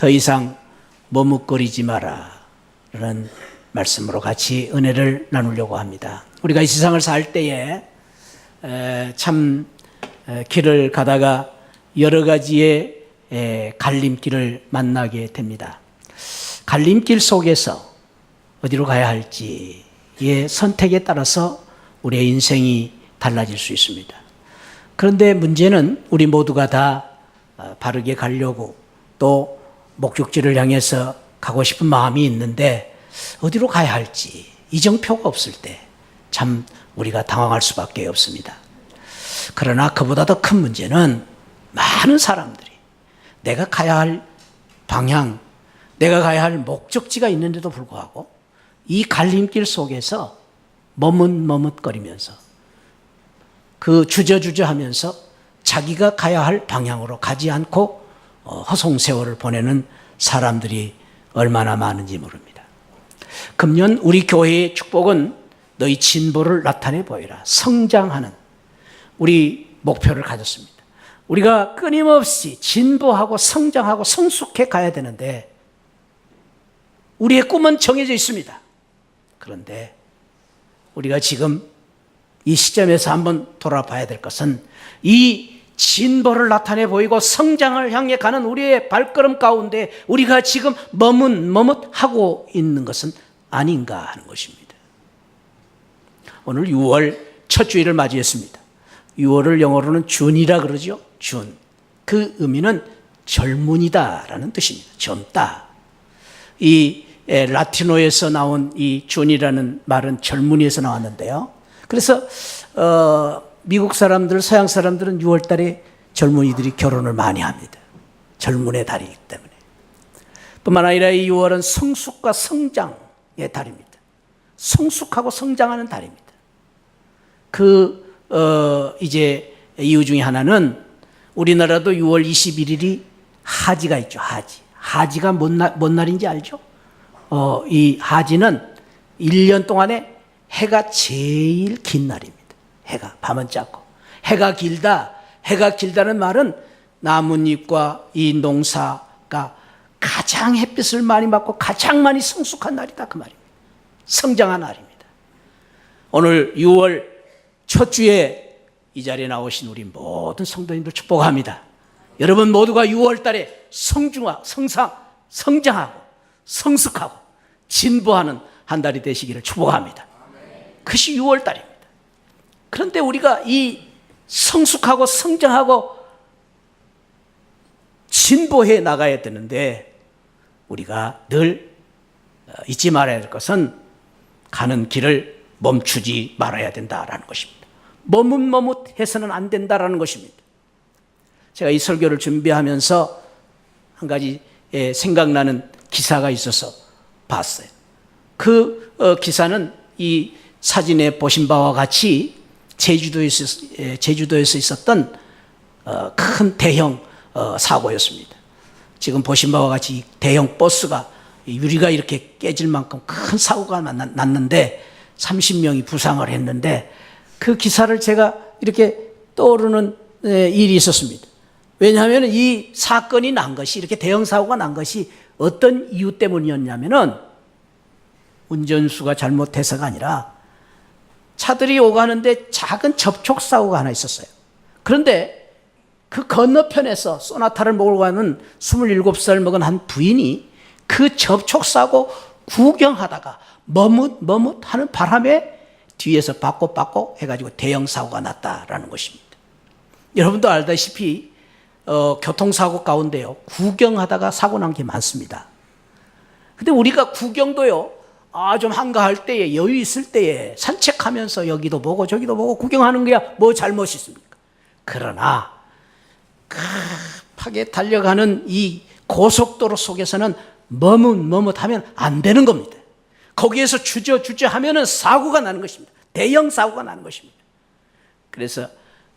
더 이상 머뭇거리지 마라 라는 말씀으로 같이 은혜를 나누려고 합니다. 우리가 이 세상을 살 때에 참 길을 가다가 여러 가지의 갈림길을 만나게 됩니다. 갈림길 속에서 어디로 가야 할지의 선택에 따라서 우리의 인생이 달라질 수 있습니다. 그런데 문제는 우리 모두가 다 바르게 가려고 또 목적지를 향해서 가고 싶은 마음이 있는데 어디로 가야 할지 이정표가 없을 때 참 우리가 당황할 수밖에 없습니다. 그러나 그보다 더 큰 문제는 많은 사람들이 내가 가야 할 방향, 내가 가야 할 목적지가 있는데도 불구하고 이 갈림길 속에서 머뭇머뭇거리면서 그 주저주저하면서 자기가 가야 할 방향으로 가지 않고 허송세월을 보내는 사람들이 얼마나 많은지 모릅니다. 금년 우리 교회의 축복은 너희 진보를 나타내 보이라. 성장하는 우리 목표를 가졌습니다. 우리가 끊임없이 진보하고 성장하고 성숙해 가야 되는데 우리의 꿈은 정해져 있습니다. 그런데 우리가 지금 이 시점에서 한번 돌아봐야 될 것은 이 진보를 나타내 보이고 성장을 향해 가는 우리의 발걸음 가운데 우리가 지금 머뭇머뭇하고 있는 것은 아닌가 하는 것입니다. 오늘 6월 첫 주일을 맞이했습니다. 6월을 영어로는 준이라 그러죠. 준. 그 의미는 젊은이다라는 뜻입니다. 젊다. 이 라틴어에서 나온 이 준이라는 말은 젊은이에서 나왔는데요. 그래서 미국 사람들, 서양 사람들은 6월 달에 젊은이들이 결혼을 많이 합니다. 젊은의 달이기 때문에. 뿐만 아니라 이 6월은 성숙과 성장의 달입니다. 성숙하고 성장하는 달입니다. 이제 이유 중에 하나는 우리나라도 6월 21일이 하지가 있죠. 하지가 뭔 날인지 알죠? 이 하지는 1년 동안에 해가 제일 긴 날입니다. 해가 밤은 짧고 해가 길다는 말은 나뭇잎과 이 농사가 가장 햇빛을 많이 받고 가장 많이 성숙한 날이다 그 말입니다. 성장한 날입니다. 오늘 6월 첫 주에 이 자리에 나오신 우리 모든 성도님들 축복합니다. 여러분 모두가 6월 달에 성장하고 성숙하고 진보하는 한 달이 되시기를 축복합니다. 그것이 6월 달입니다. 그런데 우리가 이 성숙하고 성장하고 진보해 나가야 되는데 우리가 늘 잊지 말아야 할 것은 가는 길을 멈추지 말아야 된다라는 것입니다. 머뭇머뭇해서는 안 된다라는 것입니다. 제가 이 설교를 준비하면서 한 가지 생각나는 기사가 있어서 봤어요. 그 기사는 이 사진에 보신 바와 같이 제주도에서 있었던 큰 대형 사고였습니다. 지금 보신 바와 같이 대형 버스가 유리가 이렇게 깨질 만큼 큰 사고가 났는데 30명이 부상을 했는데 그 기사를 제가 이렇게 떠오르는 일이 있었습니다. 왜냐하면 이 사건이 난 것이 이렇게 대형 사고가 난 것이 어떤 이유 때문이었냐면은 운전수가 잘못해서가 아니라 차들이 오가는데 작은 접촉사고가 하나 있었어요. 그런데 그 건너편에서 소나타를 몰고 가는 27살 먹은 한 부인이 그 접촉사고 구경하다가 머뭇하는 바람에 뒤에서 빠꼬 해가지고 대형 사고가 났다라는 것입니다. 여러분도 알다시피 교통사고 가운데요 구경하다가 사고 난 게 많습니다. 근데 우리가 구경도요 좀 한가할 때에 여유 있을 때에 산책하면서 여기도 보고 저기도 보고 구경하는 거야 뭐 잘못이 있습니까? 그러나 급하게 달려가는 이 고속도로 속에서는 머뭇하면 안 되는 겁니다. 거기에서 주저하면은 사고가 나는 것입니다. 대형 사고가 나는 것입니다. 그래서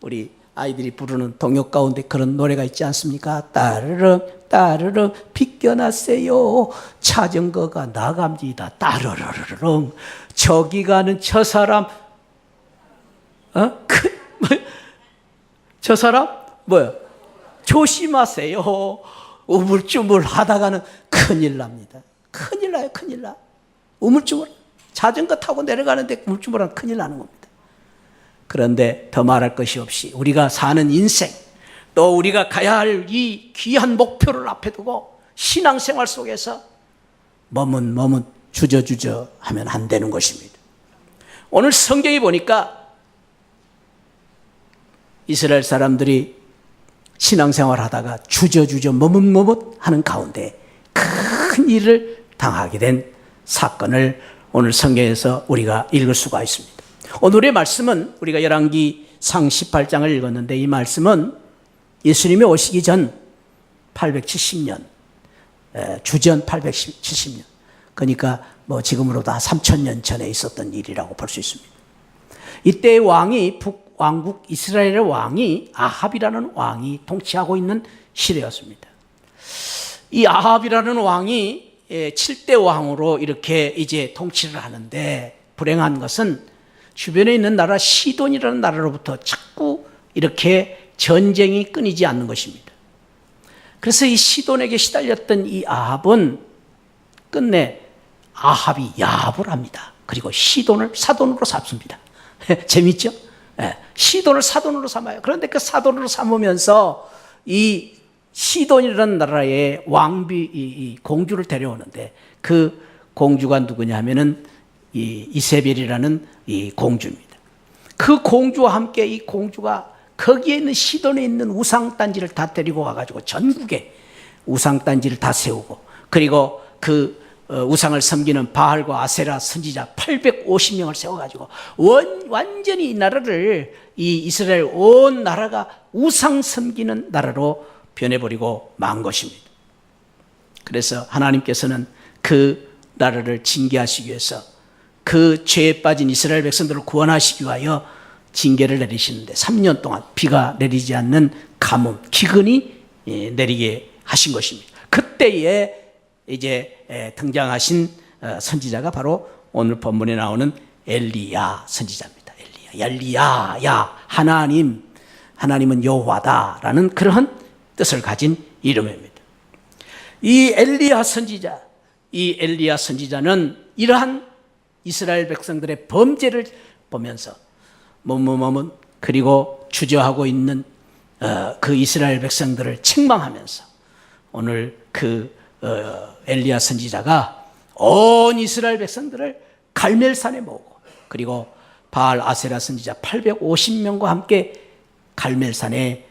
우리 아이들이 부르는 동요 가운데 그런 노래가 있지 않습니까? 따르릉 비껴났어요. 자전거가 나갑니다. 따르르르릉 저기 가는 저 사람 저 사람 뭐야? 조심하세요. 우물쭈물 하다가는 큰일 납니다. 큰일 나요, 큰일 나. 우물쭈물. 자전거 타고 내려가는데 우물쭈물하면 큰일 나는 겁니다. 그런데 더 말할 것이 없이 우리가 사는 인생, 또 우리가 가야 할 이 귀한 목표를 앞에 두고 신앙생활 속에서 머뭇머뭇 주저주저 하면 안 되는 것입니다. 오늘 성경에 보니까 이스라엘 사람들이 신앙생활 하다가 주저주저 머뭇머뭇 하는 가운데 큰 일을 당하게 된 사건을 오늘 성경에서 우리가 읽을 수가 있습니다. 오늘의 말씀은 우리가 열왕기상 18장을 읽었는데, 이 말씀은 예수님이 오시기 전 870년, 주전 870년, 그러니까 뭐 지금으로도 한 3000년 전에 있었던 일이라고 볼 수 있습니다. 이때 왕이, 북왕국 이스라엘의 왕이 아합이라는 왕이 통치하고 있는 시대였습니다. 이 아합이라는 왕이 7대 왕으로 이렇게 이제 통치를 하는데, 불행한 것은 주변에 있는 나라 시돈이라는 나라로부터 자꾸 이렇게 전쟁이 끊이지 않는 것입니다. 그래서 이 시돈에게 시달렸던 이 아합은 끝내 아합이 야합을 합니다. 그리고 시돈을 사돈으로 삼습니다. 재밌죠? 시돈을 사돈으로 삼아요. 그런데 그 사돈으로 삼으면서 이 시돈이라는 나라의 왕비, 공주를 데려오는데, 그 공주가 누구냐 하면은 이 이세벨이라는 이 공주입니다. 그 공주와 함께 이 공주가 거기에 있는 시돈에 있는 우상단지를 다 데리고 와가지고 전국에 우상단지를 다 세우고, 그리고 그 우상을 섬기는 바알과 아세라 선지자 850명을 세워가지고 완전히 이 나라를, 이 이스라엘 온 나라가 우상 섬기는 나라로 변해버리고 만 것입니다. 그래서 하나님께서는 그 나라를 징계하시기 위해서, 그 죄에 빠진 이스라엘 백성들을 구원하시기 위하여 징계를 내리시는데 3년 동안 비가 내리지 않는 가뭄, 기근이 내리게 하신 것입니다. 그때에 이제 등장하신 선지자가 바로 오늘 본문에 나오는 엘리야 선지자입니다. 엘리야, 야, 하나님은 여호와다라는 그러한 뜻을 가진 이름입니다. 이 엘리야 선지자는 이러한 이스라엘 백성들의 범죄를 보면서 머뭇머뭇, 그리고 주저하고 있는 그 이스라엘 백성들을 책망하면서 오늘 그 엘리야 선지자가 온 이스라엘 백성들을 갈멜산에 모으고, 그리고 바알 아세라 선지자 850명과 함께 갈멜산에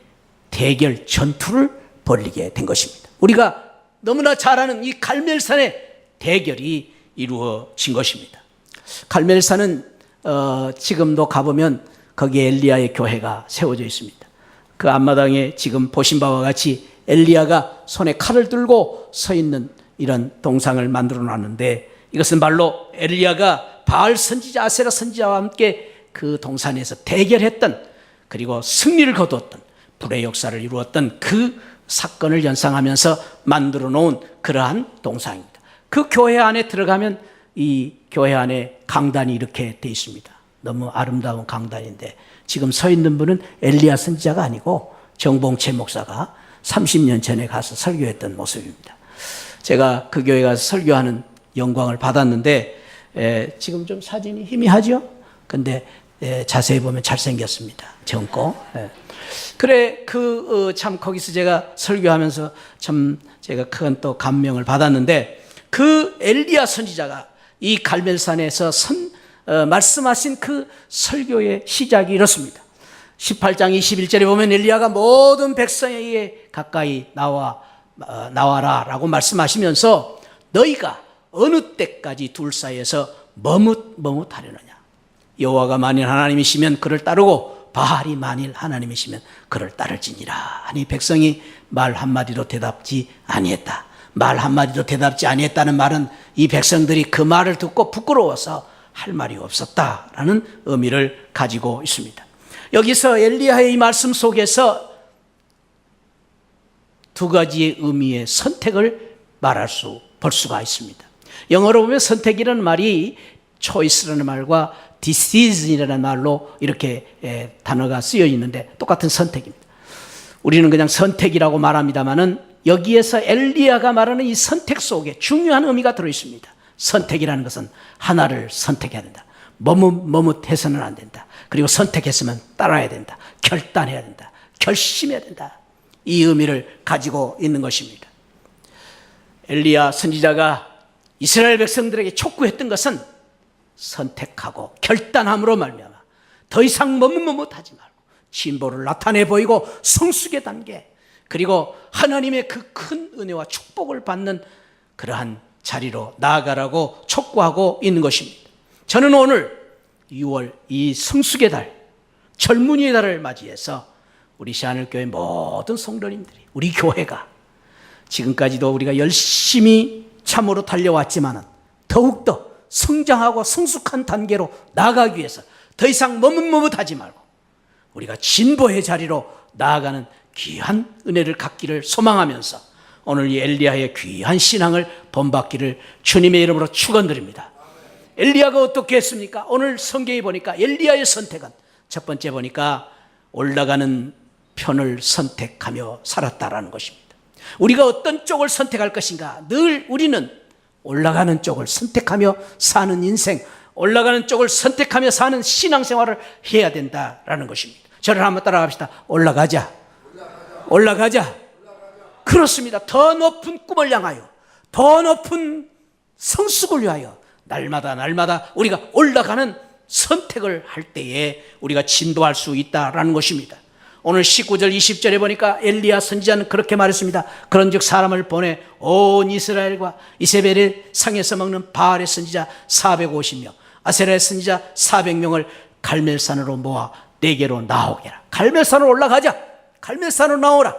대결 전투를 벌이게 된 것입니다. 우리가 너무나 잘 아는 이 갈멜산의 대결이 이루어진 것입니다. 갈멜산은 지금도 가보면 거기에 엘리야의 교회가 세워져 있습니다. 그 앞마당에 지금 보신 바와 같이 엘리야가 손에 칼을 들고 서 있는 이런 동상을 만들어 놨는데, 이것은 말로 엘리야가 바알 선지자, 아세라 선지자와 함께 그 동산에서 대결했던, 그리고 승리를 거두었던, 불의 역사를 이루었던 그 사건을 연상하면서 만들어 놓은 그러한 동상입니다. 그 교회 안에 들어가면 이 교회 안에 강단이 이렇게 돼 있습니다. 너무 아름다운 강단인데, 지금 서 있는 분은 엘리야 선지자가 아니고 정봉채 목사가 30년 전에 가서 설교했던 모습입니다. 제가 그 교회 가서 설교하는 영광을 받았는데, 지금 좀 사진이 희미하죠? 근데 자세히 보면 잘생겼습니다. 젊고. 그래, 참 거기서 제가 설교하면서 참 제가 큰 또 감명을 받았는데, 그 엘리야 선지자가 이 갈멜산에서 말씀하신 그 설교의 시작이 이렇습니다. 18장 21절에 보면 엘리야가 모든 백성에게 가까이 나와라 라고 말씀하시면서, 너희가 어느 때까지 둘 사이에서 머뭇하려느냐. 여호와가 만일 하나님이시면 그를 따르고 바알이 만일 하나님이시면 그를 따를지니라. 아니, 백성이 말 한마디도 대답지 아니했다. 말 한마디도 대답지 아니했다는 말은 이 백성들이 그 말을 듣고 부끄러워서 할 말이 없었다라는 의미를 가지고 있습니다. 여기서 엘리야의 이 말씀 속에서 두 가지의 의미의 선택을 볼 수가 있습니다. 영어로 보면 선택이라는 말이 choice라는 말과 decision이라는 말로 이렇게 단어가 쓰여 있는데 똑같은 선택입니다. 우리는 그냥 선택이라고 말합니다만은 여기에서 엘리야가 말하는 이 선택 속에 중요한 의미가 들어있습니다. 선택이라는 것은 하나를 선택해야 된다. 머뭇머뭇해서는 안 된다. 그리고 선택했으면 따라야 된다. 결단해야 된다. 결심해야 된다. 이 의미를 가지고 있는 것입니다. 엘리야 선지자가 이스라엘 백성들에게 촉구했던 것은 선택하고 결단함으로 말미암아 더 이상 머뭇머뭇하지 말고 진보를 나타내 보이고 성숙의 단계, 그리고 하나님의 그 큰 은혜와 축복을 받는 그러한 자리로 나아가라고 촉구하고 있는 것입니다. 저는 오늘 6월 이 성숙의 달, 젊은이의 달을 맞이해서 우리 시하늘교회 모든 성도님들이, 우리 교회가 지금까지도 우리가 열심히 참으로 달려왔지만 더욱더 성장하고 성숙한 단계로 나아가기 위해서 더 이상 머뭇머뭇하지 말고 우리가 진보의 자리로 나아가는 귀한 은혜를 갖기를 소망하면서 오늘 이 엘리야의 귀한 신앙을 본받기를 주님의 이름으로 축원드립니다. 엘리야가 어떻게 했습니까? 오늘 성경에 보니까 엘리야의 선택은 첫 번째 보니까 올라가는 편을 선택하며 살았다라는 것입니다. 우리가 어떤 쪽을 선택할 것인가? 늘 우리는 올라가는 쪽을 선택하며 사는 인생, 올라가는 쪽을 선택하며 사는 신앙생활을 해야 된다라는 것입니다. 저를 한번 따라갑시다. 올라가자. 올라가자. 그렇습니다. 더 높은 꿈을 향하여, 더 높은 성숙을 위하여 날마다 우리가 올라가는 선택을 할 때에 우리가 진도할 수 있다라는 것입니다. 오늘 19절 20절에 보니까 엘리야 선지자는 그렇게 말했습니다. 그런즉 사람을 보내 온 이스라엘과 이세벨의 상에서 먹는 바알의 선지자 450명, 아세라의 선지자 400명을 갈멜산으로 모아 내게로 나오게 하라. 갈멜산으로 올라가자. 갈멜산으로 나오라.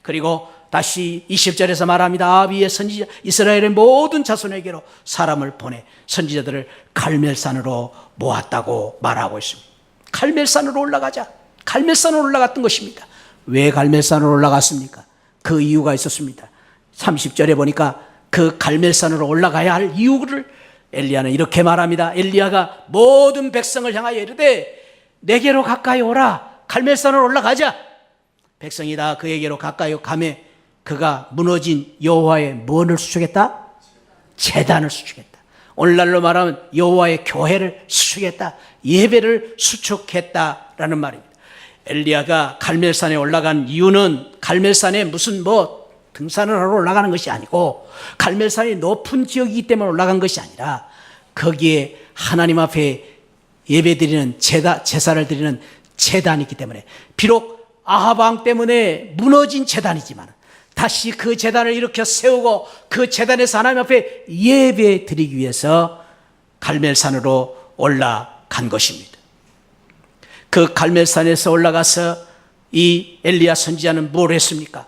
그리고 다시 20절에서 말합니다. 아비의 선지자 이스라엘의 모든 자손에게로 사람을 보내 선지자들을 갈멜산으로 모았다고 말하고 있습니다. 갈멜산으로 올라가자. 갈멜산으로 올라갔던 것입니다. 왜 갈멜산으로 올라갔습니까? 그 이유가 있었습니다. 30절에 보니까 그 갈멜산으로 올라가야 할 이유를 엘리야는 이렇게 말합니다. 엘리야가 모든 백성을 향하여 이르되 내게로 가까이 오라. 갈멜산으로 올라가자. 백성이 다 그에게로 가까이 가매 그가 무너진 여호와의 무엇을 수축했다? 제단을 수축했다. 오늘날로 말하면 여호와의 교회를 수축했다. 예배를 수축했다라는 말입니다. 엘리야가 갈멜산에 올라간 이유는 갈멜산에 무슨 등산을 하러 올라가는 것이 아니고 갈멜산이 높은 지역이기 때문에 올라간 것이 아니라 거기에 하나님 앞에 예배드리는 제사를 드리는 제단이 있기 때문에, 비록 아합 왕 때문에 무너진 제단이지만 다시 그 제단을 일으켜 세우고 그 제단에서 하나님 앞에 예배 드리기 위해서 갈멜산으로 올라간 것입니다. 그 갈멜산에서 올라가서 이 엘리야 선지자는 뭘 했습니까?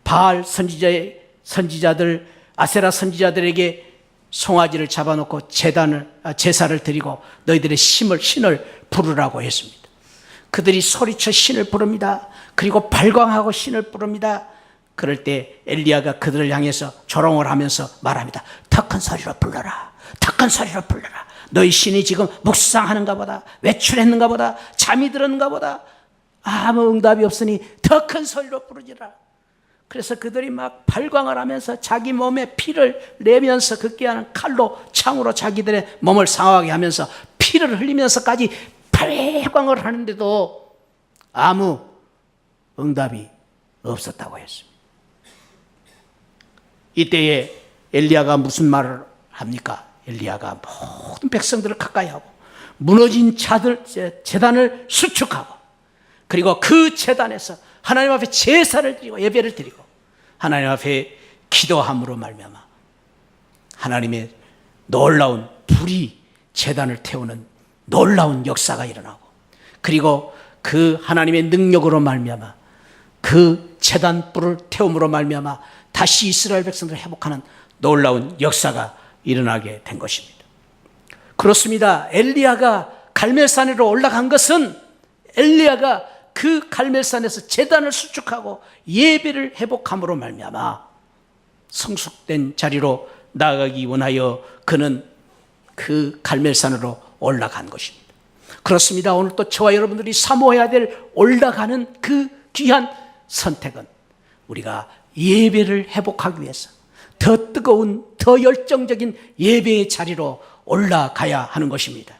바알 선지자들, 아세라 선지자들에게 송아지를 잡아놓고 제사를 드리고 너희들의 신을 부르라고 했습니다. 그들이 소리쳐 신을 부릅니다. 그리고 발광하고 신을 부릅니다. 그럴 때 엘리야가 그들을 향해서 조롱을 하면서 말합니다. 더 큰 소리로 불러라. 더 큰 소리로 불러라. 너희 신이 지금 묵상하는가 보다, 외출했는가 보다, 잠이 들었는가 보다, 아무 응답이 없으니 더 큰 소리로 부르지라. 그래서 그들이 막 발광을 하면서 자기 몸에 피를 내면서 극기하는 칼로 창으로 자기들의 몸을 상하게 하면서 피를 흘리면서까지 발광을 하는데도 아무 응답이 없었다고 했습니다. 이때에 엘리야가 무슨 말을 합니까? 엘리야가 모든 백성들을 가까이 하고 무너진 제단을 수축하고 그리고 그 제단에서 하나님 앞에 제사를 드리고 예배를 드리고 하나님 앞에 기도함으로 말미암아 하나님의 놀라운 불이 제단을 태우는 놀라운 역사가 일어나고, 그리고 그 하나님의 능력으로 말미암아 그 제단 불을 태움으로 말미암아 다시 이스라엘 백성들을 회복하는 놀라운 역사가 일어나게 된 것입니다. 그렇습니다. 엘리야가 갈멜산으로 올라간 것은 엘리야가 그 갈멜산에서 제단을 수축하고 예배를 회복함으로 말미암아 성숙된 자리로 나아가기 원하여 그는 그 갈멜산으로 올라간 것입니다. 그렇습니다. 오늘 또 저와 여러분들이 사모해야 될 올라가는 그 귀한 선택은 우리가 예배를 회복하기 위해서 더 뜨거운, 더 열정적인 예배의 자리로 올라가야 하는 것입니다.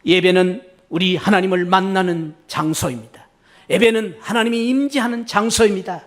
예배는 우리 하나님을 만나는 장소입니다. 예배는 하나님이 임재하는 장소입니다.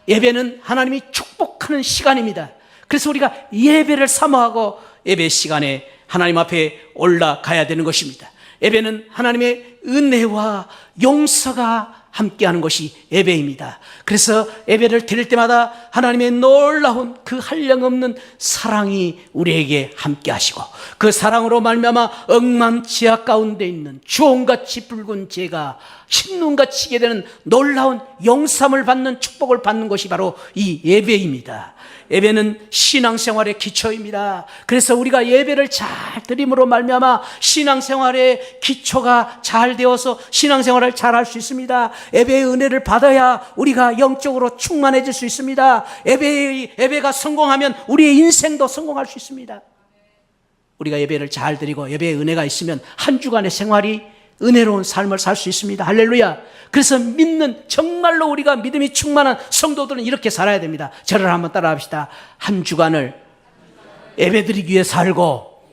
예배는 하나님이 축복하는 시간입니다. 그래서 우리가 예배를 사모하고 예배 시간에 하나님 앞에 올라가야 되는 것입니다. 예배는 하나님의 은혜와 용서가 함께하는 것이 예배입니다. 그래서 예배를 드릴 때마다 하나님의 놀라운 그 한량없는 사랑이 우리에게 함께하시고, 그 사랑으로 말미암아 억만지하 가운데 있는 주홍같이 붉은 죄가 흰눈같이 지게 되는 놀라운 용서함을 받는 축복을 받는 것이 바로 이 예배입니다. 예배는 신앙생활의 기초입니다. 그래서 우리가 예배를 잘 드림으로 말미암아 신앙생활의 기초가 잘 되어서 신앙생활을 잘 할 수 있습니다. 예배의 은혜를 받아야 우리가 영적으로 충만해질 수 있습니다. 예배가 성공하면 우리의 인생도 성공할 수 있습니다. 우리가 예배를 잘 드리고 예배의 은혜가 있으면 한 주간의 생활이 은혜로운 삶을 살 수 있습니다. 할렐루야. 그래서 믿는, 정말로 우리가 믿음이 충만한 성도들은 이렇게 살아야 됩니다. 저를 한번 따라 합시다. 한 주간을 예배 드리기 위해 살고,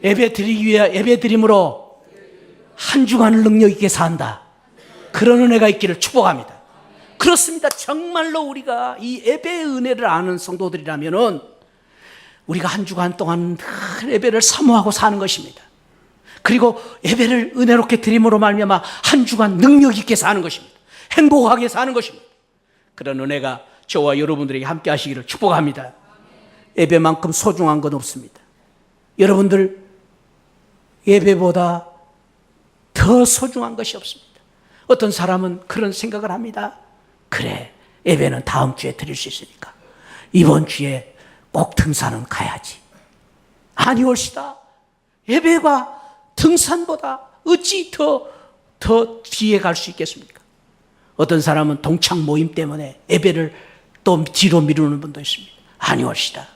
예배 드리기 위해 예배 드림으로 한 주간을 능력 있게 산다. 그런 은혜가 있기를 축복합니다. 그렇습니다. 정말로 우리가 이 예배의 은혜를 아는 성도들이라면은 우리가 한 주간 동안 늘 예배를 사모하고 사는 것입니다. 그리고 예배를 은혜롭게 드림으로 말미암아 한 주간 능력 있게 사는 것입니다. 행복하게 사는 것입니다. 그런 은혜가 저와 여러분들에게 함께 하시기를 축복합니다. 예배만큼 소중한 건 없습니다. 여러분들 예배보다 더 소중한 것이 없습니다. 어떤 사람은 그런 생각을 합니다. 그래, 예배는 다음 주에 드릴 수 있으니까 이번 주에 꼭 등산은 가야지. 아니 옳시다. 예배가 등산보다 어찌 더 뒤에 갈 수 있겠습니까? 어떤 사람은 동창 모임 때문에 예배를 또 뒤로 미루는 분도 있습니다. 아니옵시다.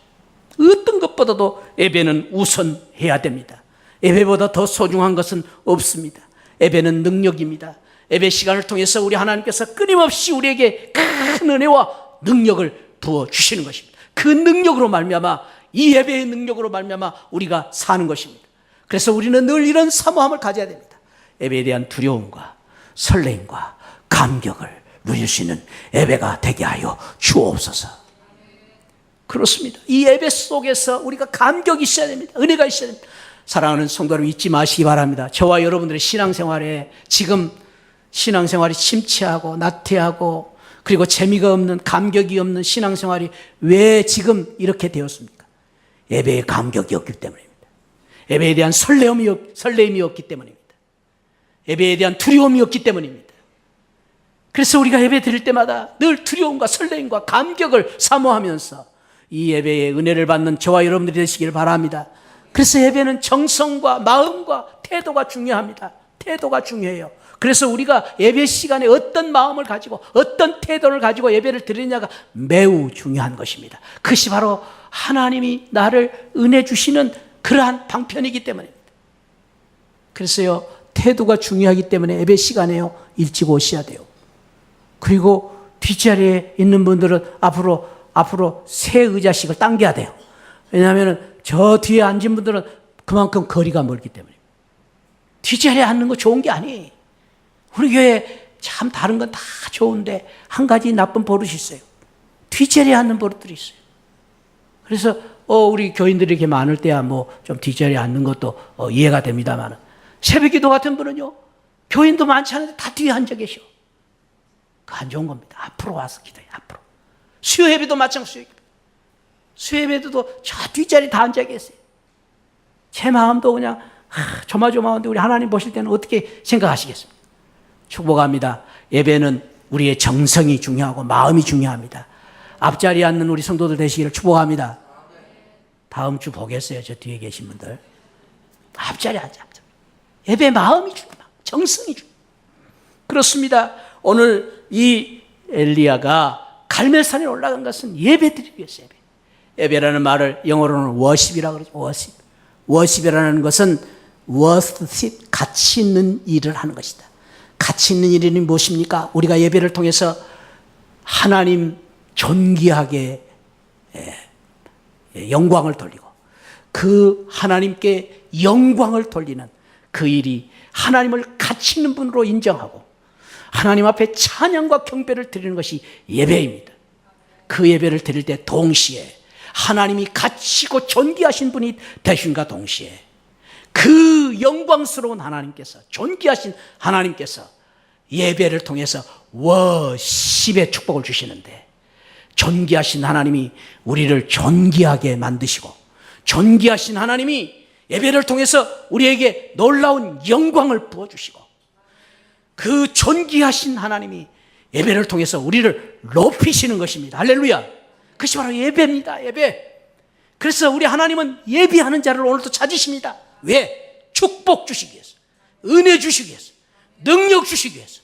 어떤 것보다도 예배는 우선해야 됩니다. 예배보다 더 소중한 것은 없습니다. 예배는 능력입니다. 예배 시간을 통해서 우리 하나님께서 끊임없이 우리에게 큰 은혜와 능력을 부어주시는 것입니다. 그 능력으로 말미암아, 이 예배의 능력으로 말미암아 우리가 사는 것입니다. 그래서 우리는 늘 이런 사모함을 가져야 됩니다. 예배에 대한 두려움과 설레임과 감격을 누릴 수 있는 예배가 되게 하여 주옵소서. 그렇습니다. 이 예배 속에서 우리가 감격이 있어야 됩니다. 은혜가 있어야 됩니다. 사랑하는 성도 여러분, 잊지 마시기 바랍니다. 저와 여러분들의 신앙생활에 지금 신앙생활이 침체하고 나태하고 그리고 재미가 없는, 감격이 없는 신앙생활이 왜 지금 이렇게 되었습니까? 예배에 감격이 없기 때문입니다. 예배에 대한 설레임이 없기 때문입니다. 예배에 대한 두려움이 없기 때문입니다. 그래서 우리가 예배 드릴 때마다 늘 두려움과 설레임과 감격을 사모하면서 이 예배의 은혜를 받는 저와 여러분들이 되시길 바랍니다. 그래서 예배는 정성과 마음과 태도가 중요합니다. 태도가 중요해요. 그래서 우리가 예배 시간에 어떤 마음을 가지고 어떤 태도를 가지고 예배를 드리냐가 매우 중요한 것입니다. 그것이 바로 하나님이 나를 은혜 주시는 그러한 방편이기 때문입니다. 그래서요, 태도가 중요하기 때문에 예배 시간에요, 일찍 오셔야 돼요. 그리고 뒷자리에 있는 분들은 앞으로 세 의자씩을 당겨야 돼요. 왜냐하면 저 뒤에 앉은 분들은 그만큼 거리가 멀기 때문입니다. 뒷자리에 앉는 거 좋은 게 아니에요. 우리 교회 참 다른 건 다 좋은데 한 가지 나쁜 버릇이 있어요. 뒷자리에 앉는 버릇들이 있어요. 그래서 우리 교인들이 이렇게 많을 때야 좀 뒷자리에 앉는 것도 이해가 됩니다만, 새벽기도 같은 분은요, 교인도 많지 않은데 다 뒤에 앉아 계셔. 그거 안 좋은 겁니다. 앞으로 와서 기도해. 앞으로. 수요예배도 마찬가지예요. 수요예배도 저 뒷자리 다 앉아 계세요. 제 마음도 그냥 조마조마한데 우리 하나님 보실 때는 어떻게 생각하시겠습니까? 축복합니다. 예배는 우리의 정성이 중요하고 마음이 중요합니다. 앞자리에 앉는 우리 성도들 되시기를 축복합니다. 다음 주 보겠어요. 저 뒤에 계신 분들. 앞자리에 앉아. 예배 마음이 중요해요. 정성이 중요해요. 그렇습니다. 오늘 이 엘리야가 갈멜산에 올라간 것은 예배 드리기 위해서 예배라는 말을 영어로는 워십이라고 그러죠. 워십이라는 것은 worship, 가치 있는 일을 하는 것이다. 가치 있는 일이 무엇입니까? 우리가 예배를 통해서 하나님 존귀하게 영광을 돌리고 그 하나님께 영광을 돌리는 그 일이 하나님을 가치 있는 분으로 인정하고 하나님 앞에 찬양과 경배를 드리는 것이 예배입니다. 그 예배를 드릴 때 동시에 하나님이 가치 있고 존귀하신 분이 되신과 동시에 그 영광스러운 하나님께서, 존귀하신 하나님께서 예배를 통해서 워십의 축복을 주시는데, 존귀하신 하나님이 우리를 존귀하게 만드시고 존귀하신 하나님이 예배를 통해서 우리에게 놀라운 영광을 부어주시고 그 존귀하신 하나님이 예배를 통해서 우리를 높이시는 것입니다. 할렐루야. 그것이 바로 예배입니다. 예배. 그래서 우리 하나님은 예배하는 자를 오늘도 찾으십니다. 왜? 축복 주시기 위해서, 은혜 주시기 위해서, 능력 주시기 위해서,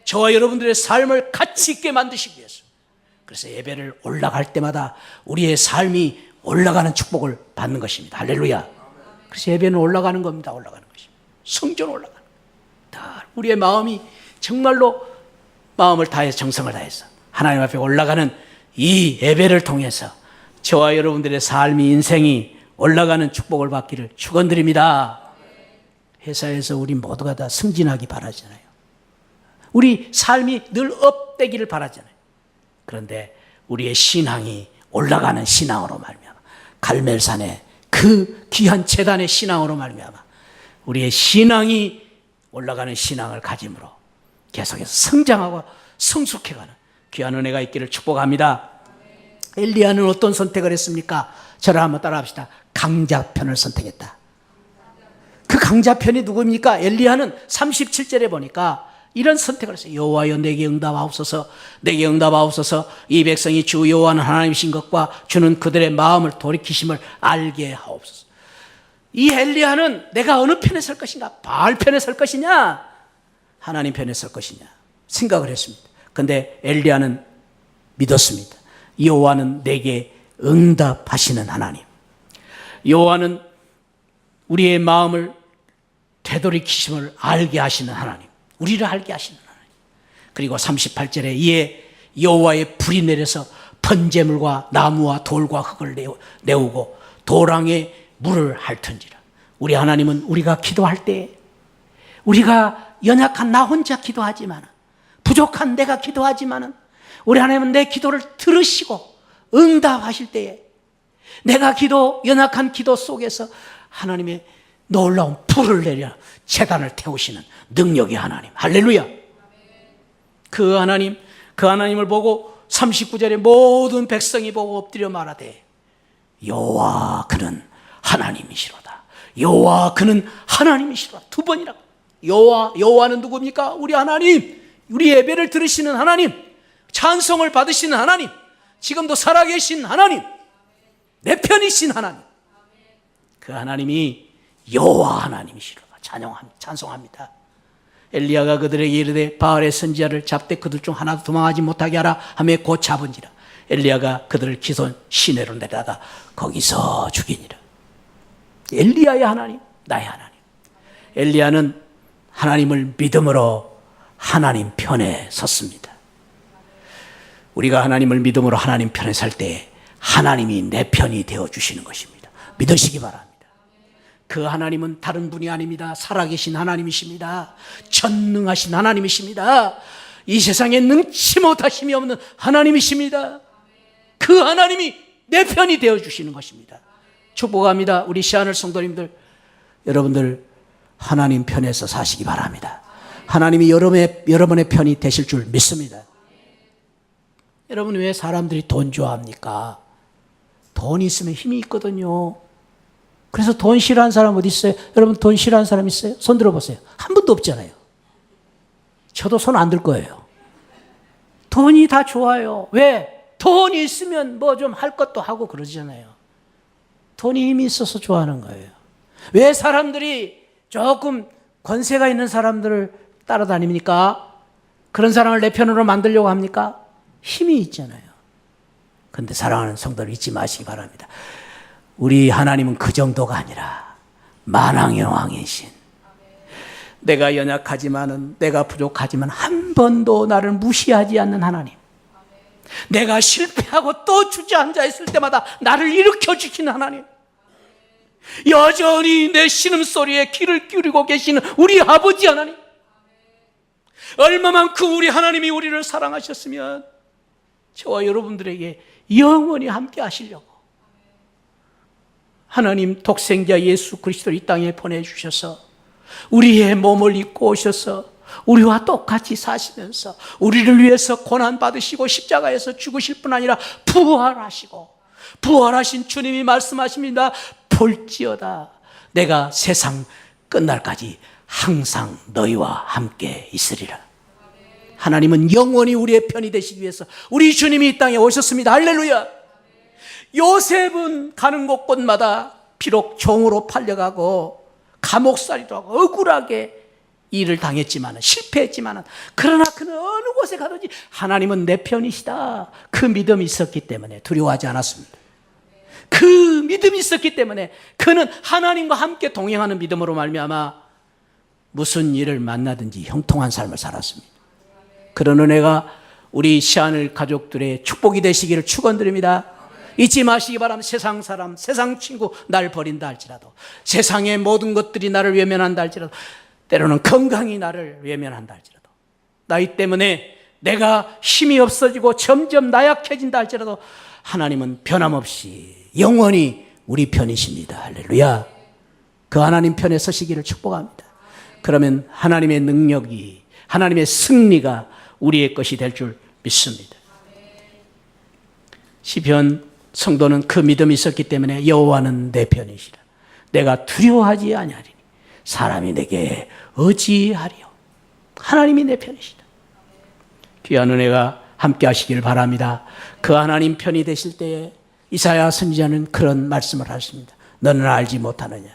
저와 여러분들의 삶을 가치 있게 만드시기 위해서. 그래서 예배를 올라갈 때마다 우리의 삶이 올라가는 축복을 받는 것입니다. 할렐루야. 그래서 예배는 올라가는 겁니다. 올라가는 것입니다. 성전 올라가는 겁니다. 우리의 마음이 정말로 마음을 다해서 정성을 다해서 하나님 앞에 올라가는 이 예배를 통해서 저와 여러분들의 삶이, 인생이 올라가는 축복을 받기를 축원드립니다. 회사에서 우리 모두가 다 승진하기 바라잖아요. 우리 삶이 늘 업되기를 바라잖아요. 그런데 우리의 신앙이 올라가는 신앙으로 말미암아, 갈멜산의 그 귀한 제단의 신앙으로 말미암아 우리의 신앙이 올라가는 신앙을 가짐으로 계속해서 성장하고 성숙해가는 귀한 은혜가 있기를 축복합니다. 엘리야는 어떤 선택을 했습니까? 저를 한번 따라합시다. 강자편을 선택했다. 그 강자편이 누구입니까? 엘리야는 37절에 보니까 이런 선택을 했어요. 여호와여 내게 응답하옵소서, 내게 응답하옵소서. 이 백성이 주 여호와는 하나님이신 것과 주는 그들의 마음을 돌이키심을 알게 하옵소서. 이 엘리야는 내가 어느 편에 설 것인가? 바알 편에 설 것이냐? 하나님 편에 설 것이냐? 생각을 했습니다. 그런데 엘리야는 믿었습니다. 여호와는 내게 응답하시는 하나님, 여호와는 우리의 마음을 되돌이키심을 알게 하시는 하나님, 우리를 알게 하시는 하나님. 그리고 38절에 이에 여호와의 불이 내려서 번제물과 나무와 돌과 흙을 내우고 도랑에 물을 핥은지라. 우리 하나님은 우리가 기도할 때, 우리가 연약한 나 혼자 기도하지만, 부족한 내가 기도하지만 우리 하나님은 내 기도를 들으시고 응답하실 때에 내가 연약한 기도 속에서 하나님의 놀라운 불을 내려 제단을 태우시는 능력의 하나님. 할렐루야. 그 하나님을 보고 39절에 모든 백성이 보고 엎드려 말하되 여호와 그는 하나님이시로다. 여호와 그는 하나님이시로다. 두 번이라고. 여호와는 누굽니까? 우리 하나님, 우리 예배를 들으시는 하나님, 찬송을 받으시는 하나님, 지금도 살아계신 하나님, 내 편이신 하나님. 그 하나님이 여호와 하나님이시로다. 찬송합니다. 엘리야가 그들에게 이르되 바알의 선지자를 잡되 그들 중 하나도 도망하지 못하게 하라 하며 곧 잡은지라. 엘리야가 그들을 기손 시내로 내려다 거기서 죽이니라. 엘리야의 하나님, 나의 하나님. 엘리야는 하나님을 믿음으로 하나님 편에 섰습니다. 우리가 하나님을 믿음으로 하나님 편에 설 때 하나님이 내 편이 되어주시는 것입니다. 믿으시기 바랍니다. 그 하나님은 다른 분이 아닙니다. 살아계신 하나님이십니다. 전능하신 하나님이십니다. 이 세상에 능치 못하심이 없는 하나님이십니다. 그 하나님이 내 편이 되어주시는 것입니다. 축복합니다. 우리 시아늘 성도님들, 여러분들 하나님 편에서 사시기 바랍니다. 하나님이 여러분의 편이 되실 줄 믿습니다. 여러분 왜 사람들이 돈 좋아합니까? 돈이 있으면 힘이 있거든요. 그래서 돈 싫어하는 사람 어디 있어요? 여러분 돈 싫어하는 사람 있어요? 손 들어보세요. 한 분도 없잖아요. 저도 손 안 들 거예요. 돈이 다 좋아요. 왜? 돈이 있으면 뭐 좀 할 것도 하고 그러잖아요. 돈이 힘이 있어서 좋아하는 거예요. 왜 사람들이 조금 권세가 있는 사람들을 따라다닙니까? 그런 사람을 내 편으로 만들려고 합니까? 힘이 있잖아요. 그런데 사랑하는 성도를 잊지 마시기 바랍니다. 우리 하나님은 그 정도가 아니라 만왕의 왕이신, 내가 연약하지만은, 내가 부족하지만 한 번도 나를 무시하지 않는 하나님, 내가 실패하고 또 주저앉아 있을 때마다 나를 일으켜 주시는 하나님, 여전히 내 신음소리에 귀를 기울이고 계시는 우리 아버지 하나님, 얼마만큼 우리 하나님이 우리를 사랑하셨으면 저와 여러분들에게 영원히 함께 하시려고 하나님 독생자 예수 그리스도를 이 땅에 보내주셔서 우리의 몸을 입고 오셔서 우리와 똑같이 사시면서 우리를 위해서 고난받으시고 십자가에서 죽으실 뿐 아니라 부활하시고, 부활하신 주님이 말씀하십니다. 볼지어다 내가 세상 끝날까지 항상 너희와 함께 있으리라. 하나님은 영원히 우리의 편이 되시기 위해서 우리 주님이 이 땅에 오셨습니다. 할렐루야. 요셉은 가는 곳곳마다 비록 종으로 팔려가고 감옥살이도 하고 억울하게 일을 당했지만, 실패했지만, 그러나 그는 어느 곳에 가든지 하나님은 내 편이시다, 그 믿음이 있었기 때문에 두려워하지 않았습니다. 그 믿음이 있었기 때문에 그는 하나님과 함께 동행하는 믿음으로 말미암아 무슨 일을 만나든지 형통한 삶을 살았습니다. 그런 은혜가 우리 시안을 가족들의 축복이 되시기를 축원드립니다. 잊지 마시기 바랍니다. 세상 사람, 세상 친구 날 버린다 할지라도, 세상의 모든 것들이 나를 외면한다 할지라도, 때로는 건강이 나를 외면한다 할지라도, 나이 때문에 내가 힘이 없어지고 점점 나약해진다 할지라도 하나님은 변함없이 영원히 우리 편이십니다. 할렐루야. 그 하나님 편에 서시기를 축복합니다. 그러면 하나님의 능력이, 하나님의 승리가 우리의 것이 될 줄 믿습니다. 시편 성도는 그 믿음이 있었기 때문에 여호와는 내 편이시라, 내가 두려워하지 아니하리니 사람이 내게 어찌하리요. 하나님이 내 편이시다. 귀한 은혜가 함께 하시길 바랍니다. 그 하나님 편이 되실 때에 이사야 선지자는 그런 말씀을 하십니다. 너는 알지 못하느냐,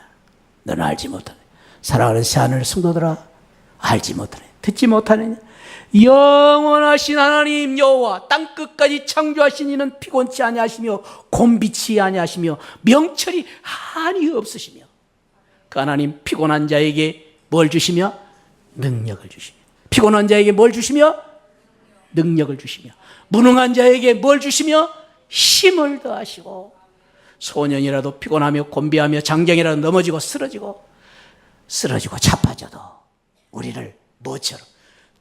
너는 알지 못하느냐, 사랑하는 새하늘 성도들아, 알지 못하느냐, 듣지 못하느냐. 영원하신 하나님 여호와, 땅끝까지 창조하신 이는 피곤치 아니하시며 곤비치 아니하시며 명철이 한이 없으시며, 그 하나님 피곤한 자에게 뭘 주시며? 능력을 주시며, 피곤한 자에게 뭘 주시며? 능력을 주시며, 무능한 자에게 뭘 주시며? 힘을 더하시고, 소년이라도 피곤하며 곤비하며 장정이라도 넘어지고 쓰러지고 자빠져도 우리를 뭐처럼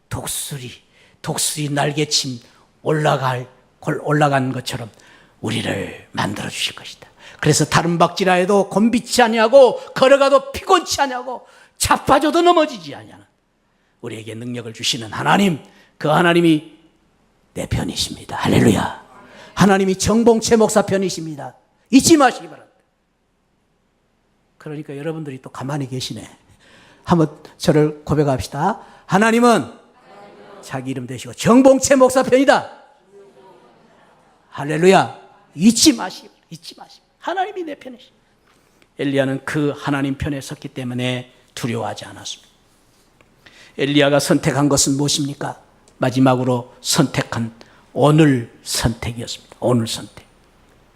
독수리 날개침 올라간 것처럼 우리를 만들어 주실 것이다. 그래서 다른 박지라 해도 곤비치 아니하고 걸어가도 피곤치 아니하고 자빠져도 넘어지지 아니하는 우리에게 능력을 주시는 하나님, 그 하나님이 내 편이십니다. 할렐루야. 하나님이 정봉채 목사 편이십니다. 잊지 마시기 바랍니다. 그러니까 여러분들이 또 가만히 계시네. 한번 저를 고백합시다. 하나님은 자기 이름 대시고 정봉채 목사 편이다. 할렐루야. 잊지 마시기 바랍니다. 잊지 마시기. 하나님이 내 편이십니다. 엘리야는 그 하나님 편에 섰기 때문에 두려워하지 않았습니다. 엘리야가 선택한 것은 무엇입니까? 마지막으로 선택한 오늘 선택이었습니다. 오늘 선택.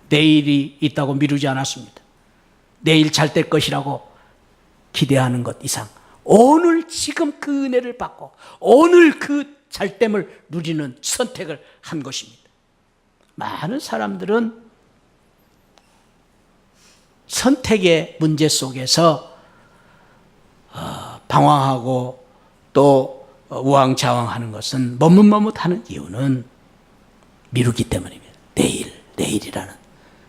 내일이 있다고 미루지 않았습니다. 내일 잘 될 것이라고 기대하는 것 이상 오늘 지금 그 은혜를 받고 오늘 그 잘됨을 누리는 선택을 한 것입니다. 많은 사람들은 선택의 문제 속에서 방황하고 또 우왕좌왕하는 것은 머뭇머뭇하는 이유는 미루기 때문입니다. 내일이라는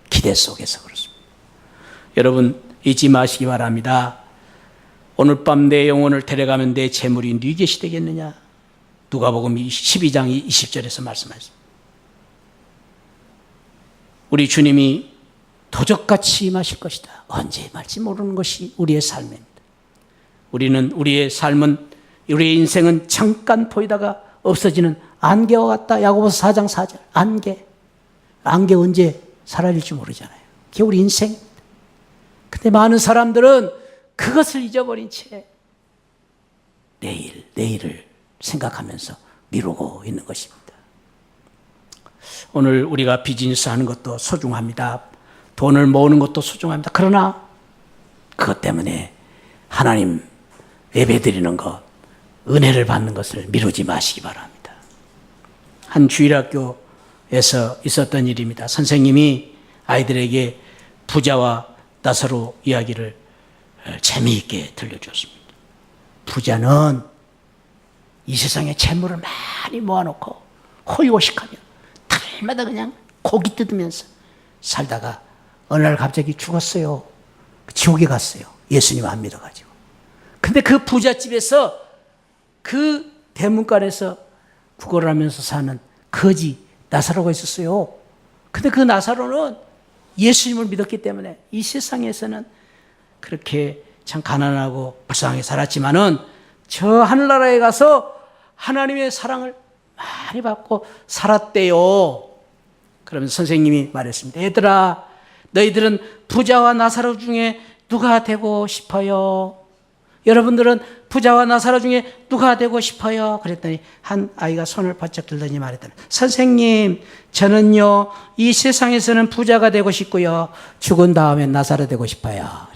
기대 속에서 그렇습니다. 여러분 잊지 마시기 바랍니다. 오늘 밤 내 영혼을 데려가면 내 재물이 네 것이 되겠느냐? 누가복음 12장 20절에서 말씀하셨습니다. 우리 주님이 도적같이 임하실 것이다. 언제 임할지 모르는 것이 우리의 삶입니다. 우리의 삶은, 우리의 인생은 잠깐 보이다가 없어지는 안개와 같다. 야고보서 4장 4절. 안개 언제 사라질지 모르잖아요. 그게 우리 인생입니다. 근데 많은 사람들은 그것을 잊어버린 채 내일을 생각하면서 미루고 있는 것입니다. 오늘 우리가 비즈니스 하는 것도 소중합니다. 돈을 모으는 것도 소중합니다. 그러나 그것 때문에 하나님 예배드리는 것, 은혜를 받는 것을 미루지 마시기 바랍니다. 한 주일학교에 에서 있었던 일입니다. 선생님이 아이들에게 부자와 나사로 이야기를 재미있게 들려주었습니다. 부자는 이 세상에 재물을 많이 모아놓고 호의호식하며 달마다 그냥 고기 뜯으면서 살다가 어느 날 갑자기 죽었어요. 지옥에 갔어요. 예수님 안 믿어가지고. 근데 그 부잣집에서 그 대문간에서 구걸을 하면서 사는 거지 나사로가 있었어요. 근데 그 나사로는 예수님을 믿었기 때문에 이 세상에서는 그렇게 참 가난하고 불쌍하게 살았지만은 저 하늘나라에 가서 하나님의 사랑을 많이 받고 살았대요. 그러면서 선생님이 말했습니다. 얘들아, 너희들은 부자와 나사로 중에 누가 되고 싶어요? 여러분들은 부자와 나사로 중에 누가 되고 싶어요? 그랬더니 한 아이가 손을 바짝 들더니 말했더니 선생님, 저는요 이 세상에서는 부자가 되고 싶고요 죽은 다음에 나사로 되고 싶어요.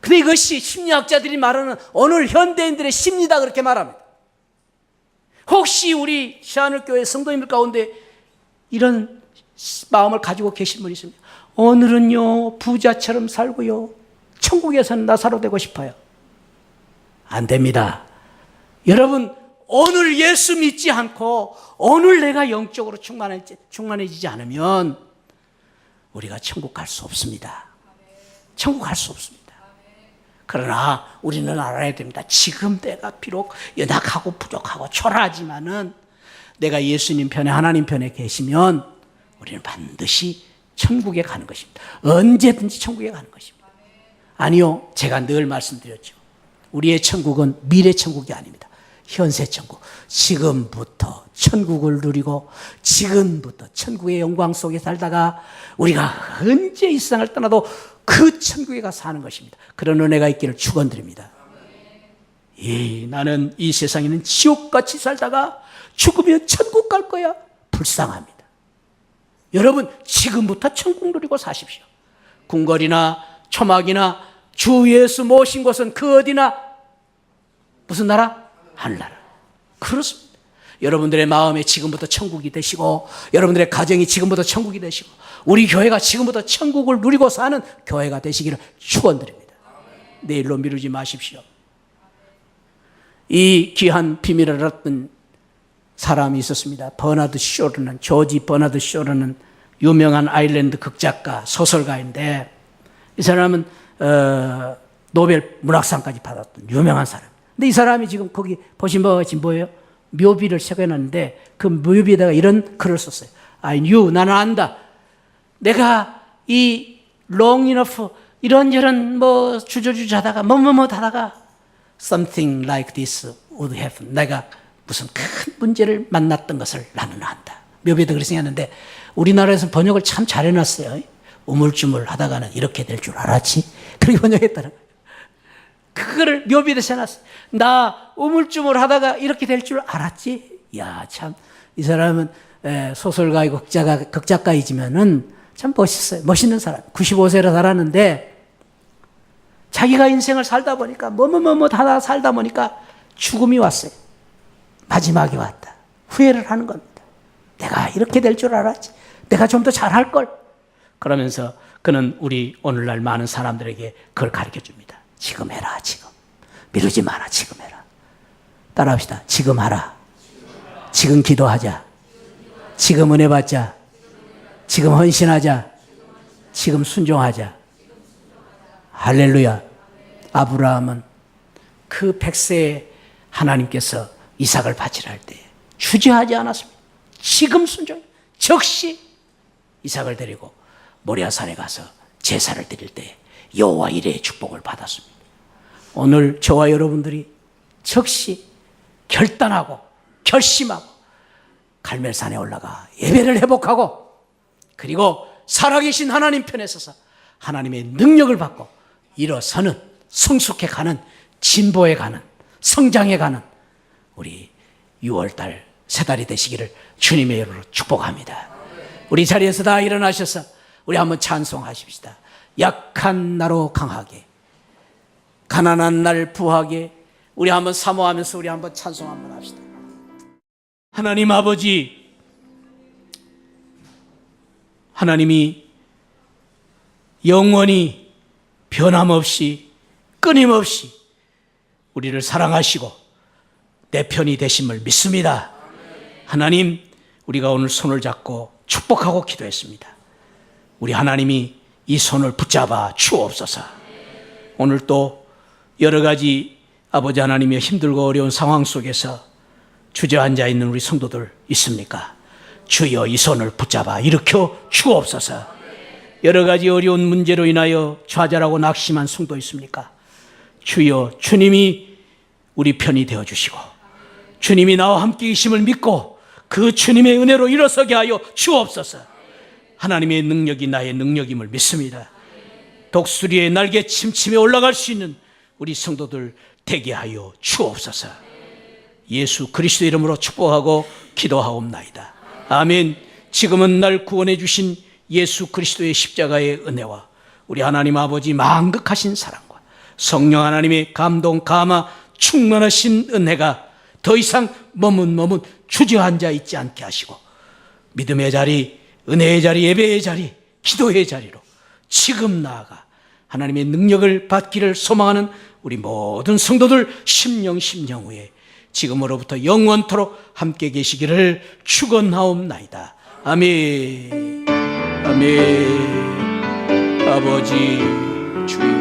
근데 이것이 심리학자들이 말하는 오늘 현대인들의 심리다 그렇게 말합니다. 혹시 우리 시하늘교회 성도님들 가운데 이런 마음을 가지고 계신 분이 있습니다. 오늘은요 부자처럼 살고요 천국에서는 나사로 되고 싶어요. 안 됩니다. 여러분, 오늘 예수 믿지 않고 오늘 내가 영적으로 충만해지지 않으면 우리가 천국 갈 수 없습니다. 천국 갈 수 없습니다. 그러나 우리는 알아야 됩니다. 지금 내가 비록 연약하고 부족하고 초라하지만은 내가 예수님 편에 하나님 편에 계시면 우리는 반드시 천국에 가는 것입니다. 언제든지 천국에 가는 것입니다. 아니요, 제가 늘 말씀드렸죠. 우리의 천국은 미래 천국이 아닙니다. 현세 천국. 지금부터 천국을 누리고 지금부터 천국의 영광 속에 살다가 우리가 언제 이 세상을 떠나도 그 천국에 가서 사는 것입니다. 그런 은혜가 있기를 축원드립니다. 나는 이 세상에는 지옥같이 살다가 죽으면 천국 갈 거야. 불쌍합니다. 여러분, 지금부터 천국 누리고 사십시오. 궁궐이나 초막이나 주 예수 모신 곳은 그 어디나 무슨 나라? 하늘나라. 그렇습니다. 여러분들의 마음에 지금부터 천국이 되시고 여러분들의 가정이 지금부터 천국이 되시고 우리 교회가 지금부터 천국을 누리고 사는 교회가 되시기를 축원드립니다. 내일로 미루지 마십시오. 이 귀한 비밀을 알았던 사람이 있었습니다. 버나드 쇼르는, 조지 버나드 쇼르는 유명한 아일랜드 극작가, 소설가인데 이 사람은 노벨 문학상까지 받았던 유명한 사람. 근데 이 사람이 지금 거기 보신 바가 지금 뭐예요? 묘비를 새겨놨는데 그 묘비에다가 이런 글을 썼어요. I knew, 나는 안다. 내가 이 long enough 이런저런 뭐 주저주저 하다가 뭐뭐뭐 하다가 something like this would happen. 내가 무슨 큰 문제를 만났던 것을 나는 안다. 묘비에다 그렇게 생겼는데 우리나라에서 번역을 참 잘 해놨어요. 우물쭈물 하다가는 이렇게 될 줄 알았지? 그렇게 번역했다는 거예요. 그거를 묘비에다 써놨어요. 나 우물쭈물 하다가 이렇게 될 줄 알았지? 야, 참, 이 사람은 소설가이고 극작가이지만은 참 멋있어요. 멋있는 사람. 95세라 살았는데 자기가 인생을 살다 보니까 하다 살다 보니까 죽음이 왔어요. 마지막이 왔다. 후회를 하는 겁니다. 내가 이렇게 될 줄 알았지. 내가 좀 더 잘할 걸. 그러면서 그는 우리 오늘날 많은 사람들에게 그걸 가르쳐 줍니다. 지금 해라, 지금. 미루지 마라, 지금 해라. 따라합시다. 지금 하라. 지금 기도하자. 지금 은혜 받자. 지금 헌신하자. 지금 순종하자. 할렐루야. 아브라함은 그 100세에 하나님께서 이삭을 바치라 할 때 주저하지 않았습니다. 지금 순종. 즉시 이삭을 데리고 모리아산에 가서 제사를 드릴 때 여호와 이레의 축복을 받았습니다. 오늘 저와 여러분들이 즉시 결단하고 결심하고 갈멜산에 올라가 예배를 회복하고 그리고 살아계신 하나님 편에 서서 하나님의 능력을 받고 일어서는 성숙해 가는 진보해 가는 성장해 가는 우리 6월달 새 달이 되시기를 주님의 이름으로 축복합니다. 우리 자리에서 다 일어나셔서 우리 한번 찬송하십시다. 약한 나로 강하게 가난한 날 부하게 우리 한번 사모하면서 우리 한번 찬송 한번 합시다. 하나님 아버지, 하나님이 영원히 변함없이 끊임없이 우리를 사랑하시고 내 편이 되심을 믿습니다. 하나님, 우리가 오늘 손을 잡고 축복하고 기도했습니다. 우리 하나님이 이 손을 붙잡아 주옵소서. 오늘 또 여러 가지 아버지 하나님의 힘들고 어려운 상황 속에서 주저앉아 있는 우리 성도들 있습니까? 주여 이 손을 붙잡아 일으켜 주옵소서. 여러 가지 어려운 문제로 인하여 좌절하고 낙심한 성도 있습니까? 주여, 주님이 우리 편이 되어주시고 주님이 나와 함께 계심을 믿고 그 주님의 은혜로 일어서게 하여 주옵소서. 하나님의 능력이 나의 능력임을 믿습니다. 독수리의 날개 침침에 올라갈 수 있는 우리 성도들 되게 하여 주옵소서. 예수 그리스도 이름으로 축복하고 기도하옵나이다. 아멘. 지금은 날 구원해 주신 예수 그리스도의 십자가의 은혜와 우리 하나님 아버지 만극하신 사랑과 성령 하나님의 감동 감화 충만하신 은혜가 더 이상 머뭇 주저앉아 있지 않게 하시고 믿음의 자리, 은혜의 자리, 예배의 자리, 기도의 자리로 지금 나아가 하나님의 능력을 받기를 소망하는 우리 모든 성도들 심령 후에 지금으로부터 영원토록 함께 계시기를 축원하옵나이다. 아멘. 아멘. 아버지 주여